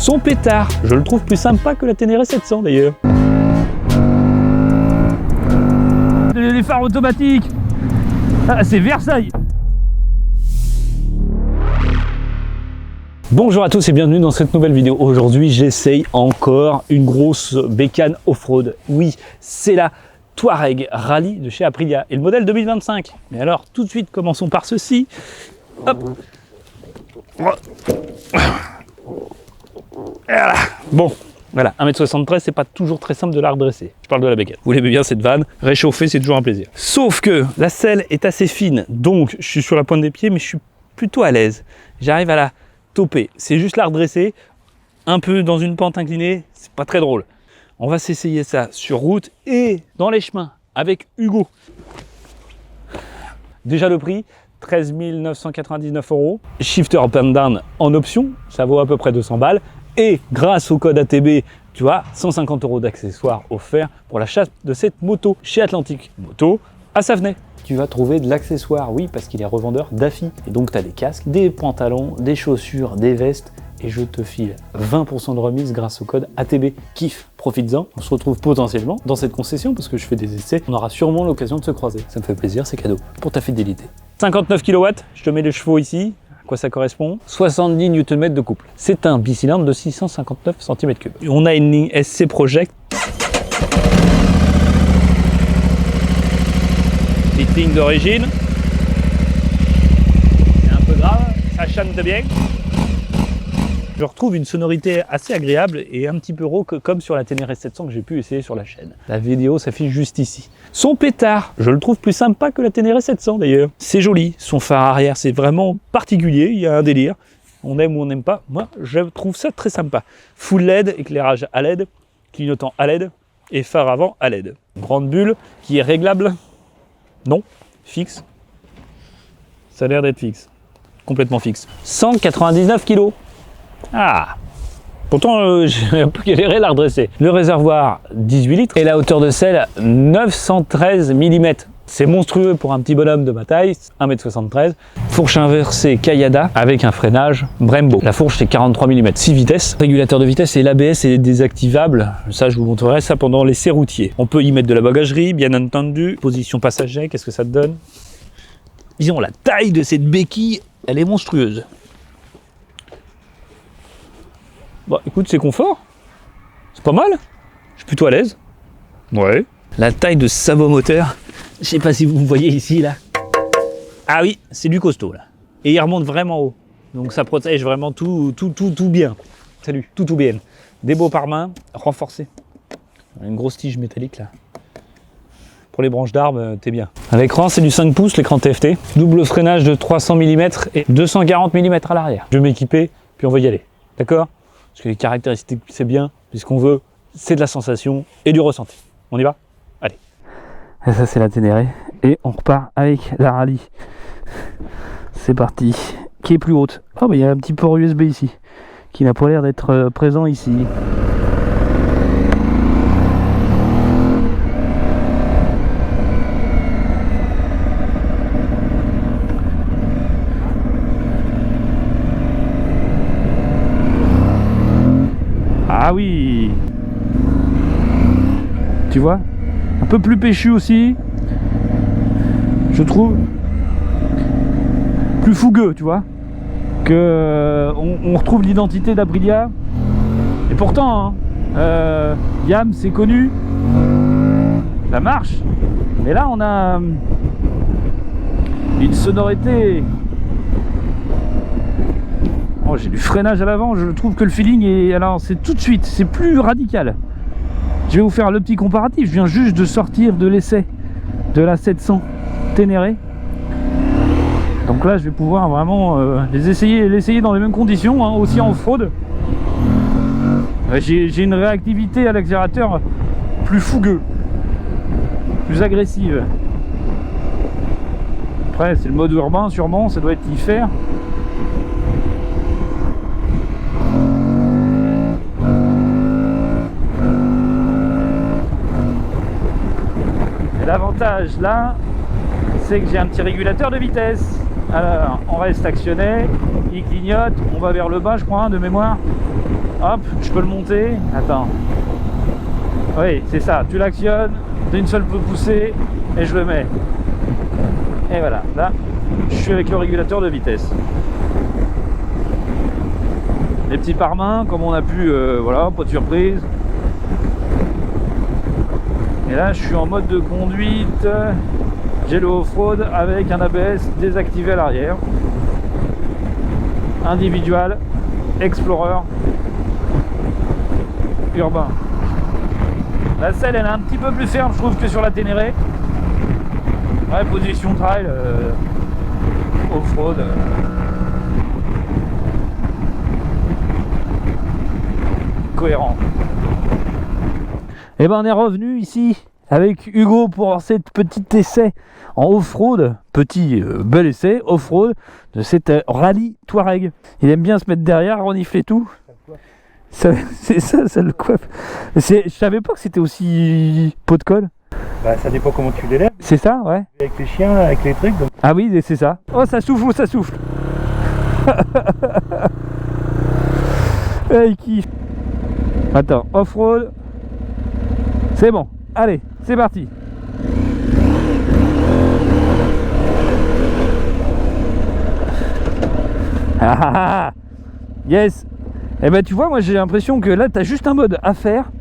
Son pétard, je le trouve plus sympa que la Ténéré 700 d'ailleurs. Les phares automatiques. Ah, c'est Versailles. Bonjour à tous et bienvenue dans cette nouvelle vidéo. Aujourd'hui, j'essaye encore une grosse bécane off-road. Oui, c'est la Touareg Rally de chez Aprilia et le modèle 2025. Mais alors, tout de suite, commençons par ceci. Hop. Voilà. Bon, voilà, 1m73, c'est pas toujours très simple de la redresser. Je parle de la bécane. Vous l'aimez bien cette vanne, réchauffer, c'est toujours un plaisir. Sauf que la selle est assez fine, donc je suis sur la pointe des pieds, mais je suis plutôt à l'aise. J'arrive à la toper. C'est juste la redresser, un peu dans une pente inclinée, c'est pas très drôle. On va s'essayer ça sur route et dans les chemins avec Hugo. Déjà le prix, 13 999 €. Shifter up and down en option, ça vaut à peu près 200 balles. Et grâce au code ATB, tu vois, 150 € d'accessoires offerts pour l'achat de cette moto chez Atlantique Moto à Savenay. Tu vas trouver de l'accessoire, oui, parce qu'il est revendeur d'AFI. Et donc tu as des casques, des pantalons, des chaussures, des vestes. Et je te file 20% de remise grâce au code ATB. Kiff, profites-en. On se retrouve potentiellement dans cette concession parce que je fais des essais. On aura sûrement l'occasion de se croiser. Ça me fait plaisir, c'est cadeau pour ta fidélité. 59 kW, je te mets les chevaux ici. À quoi ça correspond? 70 Nm de couple. C'est un bicylindre de 659 cm3. On a une ligne SC Project. Petite ligne d'origine. C'est un peu grave, ça chante bien. Je retrouve une sonorité assez agréable et un petit peu rauque comme sur la Ténéré 700 que j'ai pu essayer sur la chaîne. La vidéo s'affiche juste ici. Son pétard, je le trouve plus sympa que la Ténéré 700 d'ailleurs. C'est joli, son phare arrière c'est vraiment particulier, il y a un délire. On aime ou on n'aime pas, moi je trouve ça très sympa. Full LED, éclairage à LED, clignotant à LED et phare avant à LED. Grande bulle qui est réglable, non, fixe. Ça a l'air d'être fixe, complètement fixe. 199 kg. Ah, pourtant j'ai un peu galéré à la redresser. Le réservoir 18 litres et la hauteur de selle 913 mm. C'est monstrueux pour un petit bonhomme de ma taille, 1m73. Fourche inversée Kayada avec un freinage Brembo. La fourche c'est 43 mm, 6 vitesses. Régulateur de vitesse et l'ABS est désactivable. Ça je vous montrerai ça pendant l'essai routier. On peut y mettre de la bagagerie, bien entendu. Position passager, qu'est-ce que ça te donne? Disons la taille de cette béquille, elle est monstrueuse. Bon, écoute, c'est confort. C'est pas mal. Je suis plutôt à l'aise. Ouais. La taille de sabot moteur. Je sais pas si vous me voyez ici, là. Ah oui, c'est du costaud, là. Et il remonte vraiment haut. Donc ça protège vraiment tout bien. Salut, tout bien. Des beaux pare-mains, renforcés. Une grosse tige métallique, là. Pour les branches d'arbres, t'es bien. L'écran, c'est du 5 pouces, l'écran TFT. Double freinage de 300 mm et 240 mm à l'arrière. Je vais m'équiper, puis on va y aller. D'accord? Parce que les caractéristiques, c'est bien, mais ce qu'on veut, c'est de la sensation et du ressenti. On y va? Allez. Et ça, c'est la Ténéré. Et on repart avec la Rally. C'est parti. Qui est plus haute? Oh, bah il y a un petit port USB ici, qui n'a pas l'air d'être présent ici. Ah oui, tu vois, un peu plus péchu aussi, je trouve, plus fougueux, tu vois, que on retrouve l'identité d'Aprilia. Et pourtant, hein, YAM c'est connu, ça marche, mais là on a une sonorité. Oh, j'ai du freinage à l'avant, je trouve que le feeling est... Alors c'est tout de suite, c'est plus radical. Je vais vous faire le petit comparatif, je viens juste de sortir de l'essai de la 700 Ténéré. Donc là je vais pouvoir vraiment l'essayer dans les mêmes conditions, hein, aussi en off-road. J'ai une réactivité à l'accélérateur plus fougueux, plus agressive. Après c'est le mode urbain sûrement, ça doit être y faire. L'avantage là, c'est que j'ai un petit régulateur de vitesse. Alors, on reste actionné, il clignote, on va vers le bas, je crois, de mémoire. Hop, je peux le monter. Attends. Oui, c'est ça. Tu l'actionnes d'une seule poussée et je le mets. Et voilà. Là, je suis avec le régulateur de vitesse. Les petits pare-mains, comme on a pu, voilà, pas de surprise. Et là, je suis en mode de conduite. J'ai le off-road avec un ABS désactivé à l'arrière. Individual, Explorer, urbain. La selle, elle est un petit peu plus ferme, je trouve, que sur la Ténéré. Ouais, position trail, off-road. Cohérent. Et ben on est revenu ici avec Hugo pour cette petite essai en off-road, petit bel essai off-road de cette rallye Touareg. Il aime bien se mettre derrière, renifler tout. C'est ça, ça le coiffe. Je savais pas que c'était aussi pot de colle. Bah ça dépend comment tu l'élèves. C'est ça, ouais. Avec les chiens, avec les trucs. Donc... Ah oui, c'est ça. Oh, ça souffle, ça souffle. Il kiffe. Attends, off-road. C'est bon. Allez, c'est parti. Yes. Et ben tu vois, moi j'ai l'impression que là t'as juste un mode à faire.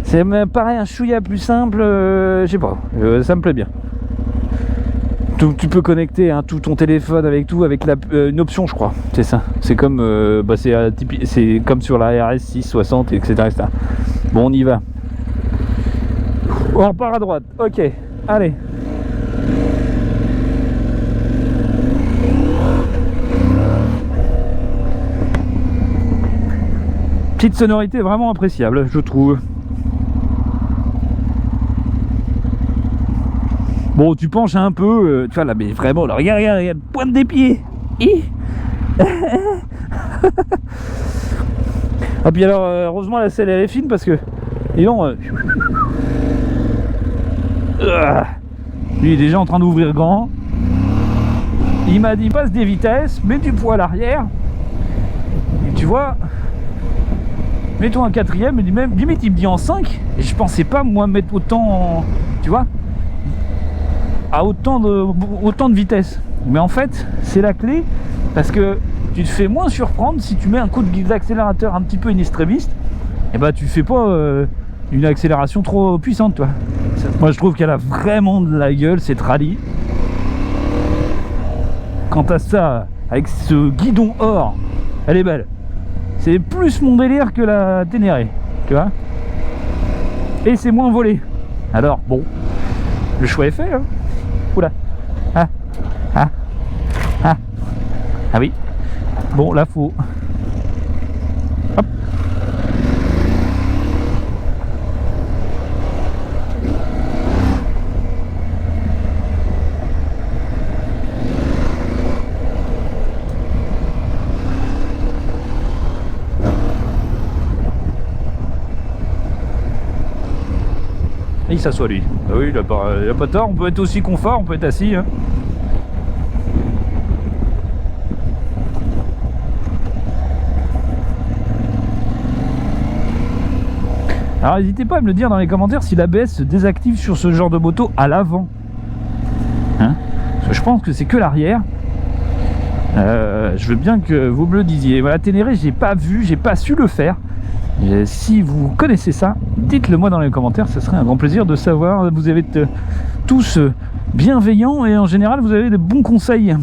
C'est pareil, un chouïa plus simple. Je sais pas, ça me plaît bien. Tu peux connecter hein, tout ton téléphone avec tout, avec une option, je crois. C'est ça. C'est comme, c'est comme sur la RS 660, etc., etc. Bon, on y va. On repart à droite. Ok. Allez. Petite sonorité vraiment appréciable, je trouve. Bon, tu penches un peu, tu vois là, mais vraiment, là, regarde, pointe des pieds. Ah puis alors, heureusement la selle elle est fine parce que, dis donc, lui il est déjà en train d'ouvrir grand. Il m'a dit passe des vitesses, mets du poids à l'arrière. Et tu vois, mets-toi un quatrième, même limite il me dit en 5. Et je pensais pas moi mettre autant, tu vois, à autant de vitesse. Mais en fait c'est la clé parce que tu te fais moins surprendre si tu mets un coup d'accélérateur un petit peu in extremis. Et bah tu fais pas une accélération trop puissante toi. Moi je trouve qu'elle a vraiment de la gueule cette rallye. Quant à ça, avec ce guidon or, elle est belle. C'est plus mon délire que la Ténéré, tu vois. Et c'est moins volé. Alors bon, le choix est fait hein. Oula. Ah oui. Bon là faut. Hop. Et il s'assoit lui. Ah oui, il a pas tort, on peut être aussi confort, on peut être assis. Hein. Alors n'hésitez pas à me le dire dans les commentaires si l'ABS se désactive sur ce genre de moto à l'avant. Hein, parce que je pense que c'est que l'arrière. Je veux bien que vous me le disiez. Voilà, Ténéré, j'ai pas vu, j'ai pas su le faire. Et si vous connaissez ça, dites-le moi dans les commentaires, ce serait un grand plaisir de savoir. Vous avez tous bienveillants et en général vous avez de bons conseils.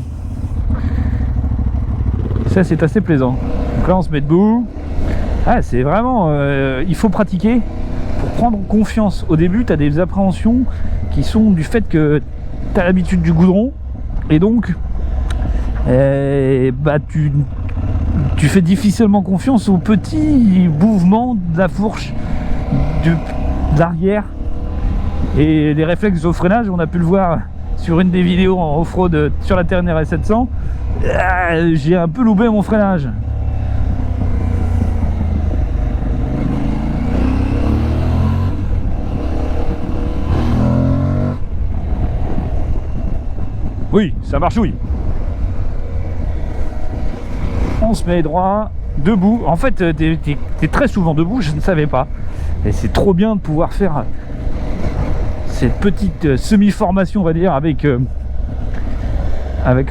Ça c'est assez plaisant. Donc là on se met debout. Ah, c'est vraiment, il faut pratiquer pour prendre confiance. Au début tu as des appréhensions qui sont du fait que tu as l'habitude du goudron et donc bah tu fais difficilement confiance aux petits mouvements de la fourche de l'arrière et les réflexes au freinage. On a pu le voir sur une des vidéos en off-road sur la Ténéré 700. J'ai un peu loupé mon freinage. Oui, ça marche, oui. On se met droit debout. En fait, t'es très souvent debout, je ne savais pas. Et c'est trop bien de pouvoir faire cette petite semi-formation, on va dire, avec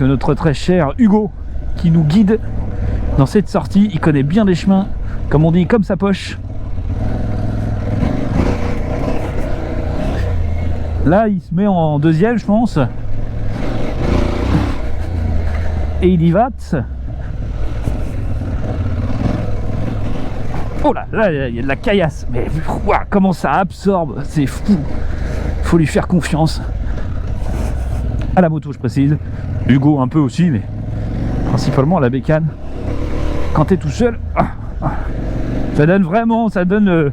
notre très cher Hugo, qui nous guide dans cette sortie. Il connaît bien les chemins, comme on dit, comme sa poche. Là, il se met en deuxième, je pense. Et il y va. Oh là, là, il y a de la caillasse. Mais wow, comment ça absorbe, c'est fou. Faut lui faire confiance. À la moto, je précise. Hugo un peu aussi, mais principalement à la bécane. Quand t'es tout seul, ça donne vraiment, ça donne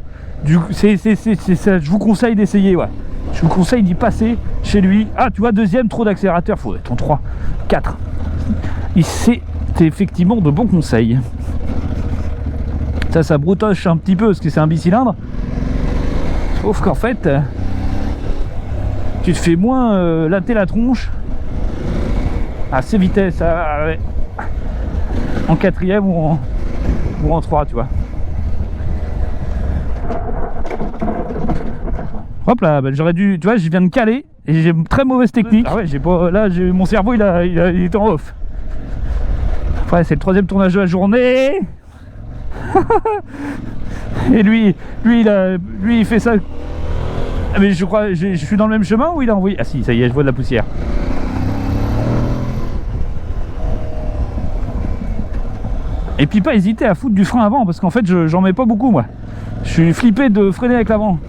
c'est ça. Je vous conseille d'essayer, ouais. Je vous conseille d'y passer chez lui. Ah, tu vois, deuxième, trop d'accélérateur, faut être en 3, 4. C'est effectivement de bons conseils. Ça broutoche un petit peu parce que c'est un bicylindre. Sauf qu'en fait, tu te fais moins latter la tronche à ces vitesses, ouais. En quatrième ou en 3, tu vois. Hop là, bah, j'aurais dû, tu vois, je viens de caler et j'ai une très mauvaise technique. Ah ouais, j'ai pas, là, mon cerveau il est en off. Après, c'est le troisième tournage de la journée. Et lui il fait ça. Ah, mais je crois, je suis dans le même chemin ou il a envoyé. Ah si, ça y est, je vois de la poussière. Et puis pas hésiter à foutre du frein avant, parce qu'en fait j'en mets pas beaucoup moi. Je suis flippé de freiner avec l'avant.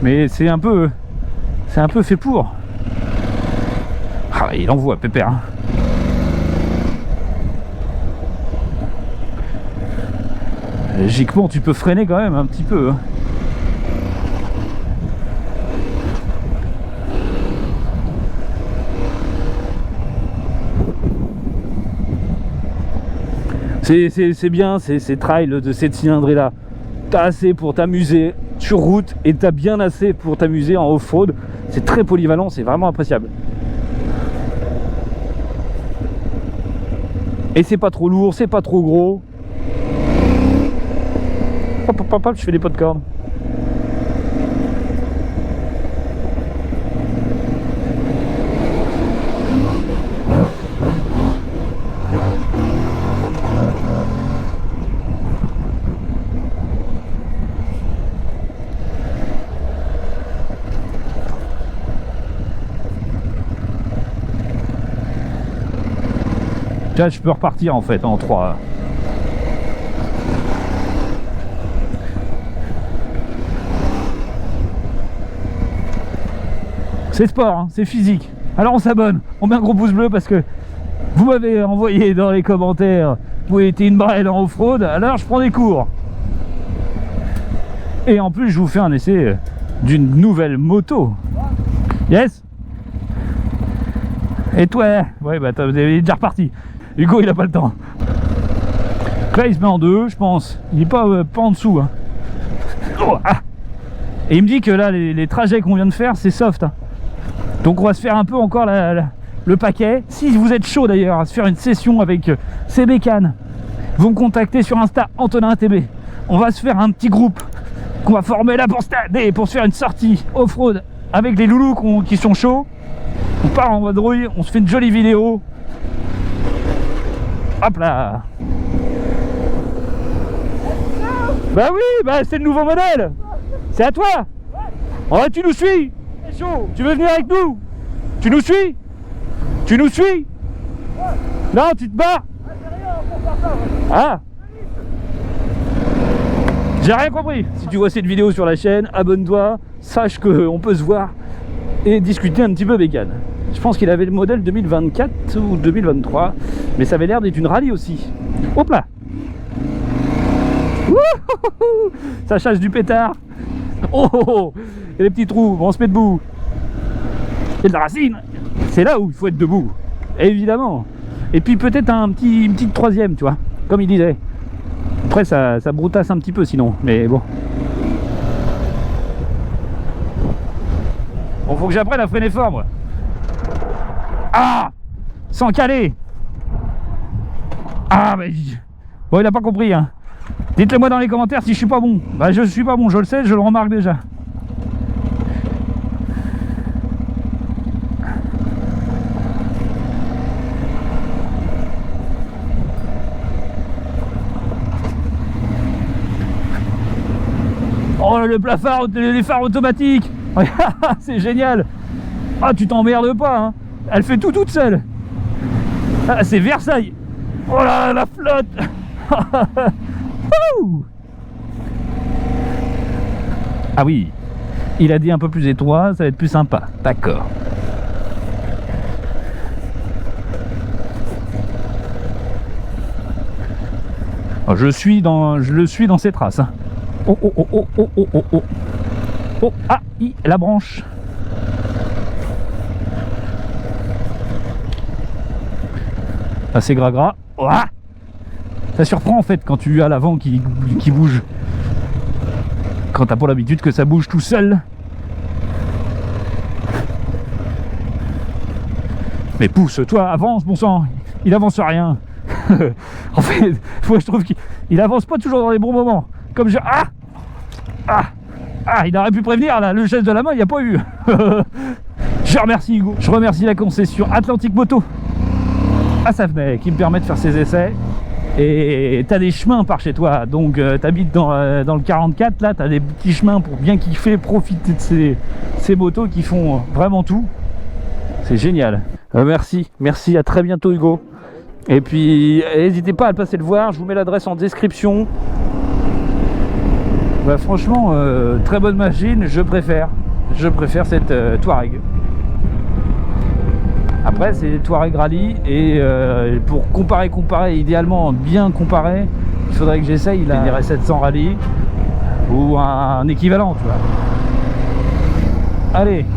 Mais c'est un peu fait pour. Ah il envoie pépère, hein. Logiquement tu peux freiner quand même un petit peu, hein. C'est bien ces trails de cette cylindrée là. T'as assez pour t'amuser sur route et t'as bien assez pour t'amuser en off-road. C'est très polyvalent, c'est vraiment appréciable. Et c'est pas trop lourd, c'est pas trop gros. Hop, hop, hop, hop, je fais des pots de corde. Là, je peux repartir en fait en 3. C'est sport, hein, c'est physique. Alors on s'abonne, on met un gros pouce bleu parce que vous m'avez envoyé dans les commentaires vous étiez une brêle en off-road, alors je prends des cours. Et en plus je vous fais un essai d'une nouvelle moto. Yes. Et toi? Ouais bah vous avez déjà reparti. Hugo il a pas le temps. Là il se met en 2 je pense. Il est pas en dessous, hein. Oh, ah. Et il me dit que là les trajets qu'on vient de faire c'est soft, hein. Donc on va se faire un peu encore le paquet. Si vous êtes chaud d'ailleurs à se faire une session avec ces bécanes, vous me contactez sur Insta Antonin TB. On va se faire un petit groupe qu'on va former là pour se faire une sortie off-road avec les loulous qui sont chauds. On part en vadrouille, on se fait une jolie vidéo. Hop là. Bah oui, bah c'est le nouveau modèle. C'est à toi. Oh, tu nous suis. Tu veux venir avec nous? Tu nous suis? Tu nous suis? Non, tu te bats. Ah. J'ai rien compris. Si tu vois cette vidéo sur la chaîne, abonne-toi. Sache qu'on peut se voir et discuter un petit peu bécane. Je pense qu'il avait le modèle 2024 ou 2023, mais ça avait l'air d'être une rallye aussi. Hop là. Wouhou, ça chasse du pétard. Oh, oh, oh. Il y a des petits trous, bon, on se met debout. Il y a de la racine. C'est là où il faut être debout, évidemment. Et puis peut-être une petite troisième, tu vois, comme il disait. Après ça broutasse un petit peu sinon, mais bon. Bon, faut que j'apprenne à freiner fort, moi. Ah, sans caler. Ah bah... Bon, il a pas compris, hein. Dites-le moi dans les commentaires si je suis pas bon. Bah je suis pas bon, je le sais, je le remarque déjà. Oh le plafard, les phares automatiques. C'est génial. Ah tu t'emmerdes pas, hein. Elle fait tout toute seule. Ah, c'est Versailles. Oh là la flotte. Ah oui, il a dit un peu plus étroit, ça va être plus sympa. D'accord. Oh, je le suis dans ses traces. Hein. Oh oh oh oh oh oh oh oh. Oh ah, la branche. Ah, c'est gras. Oh, ah, ça surprend en fait quand tu as l'avant qui bouge. Quand t'as pas l'habitude que ça bouge tout seul. Mais pousse-toi, avance, bon sang. Il avance rien. En fait, moi je trouve qu'il avance pas toujours dans les bons moments. Comme je... Ah, il aurait pu prévenir là, le geste de la main, il n'y a pas eu. Je remercie Hugo. Je remercie la concession Atlantique Moto à Savenay qui me permet de faire ces essais. Et t'as des chemins par chez toi, donc t'habites dans le 44, là t'as des petits chemins pour bien kiffer, profiter de ces motos qui font vraiment tout. C'est génial. Merci, à très bientôt Hugo. Et puis n'hésitez pas à passer le voir, je vous mets l'adresse en description. Bah, franchement, très bonne machine, je préfère cette Touareg. Après c'est Touareg Rally et pour comparer, idéalement bien comparer, il faudrait que j'essaye la TNR 700 Rally ou un équivalent, tu vois. Allez.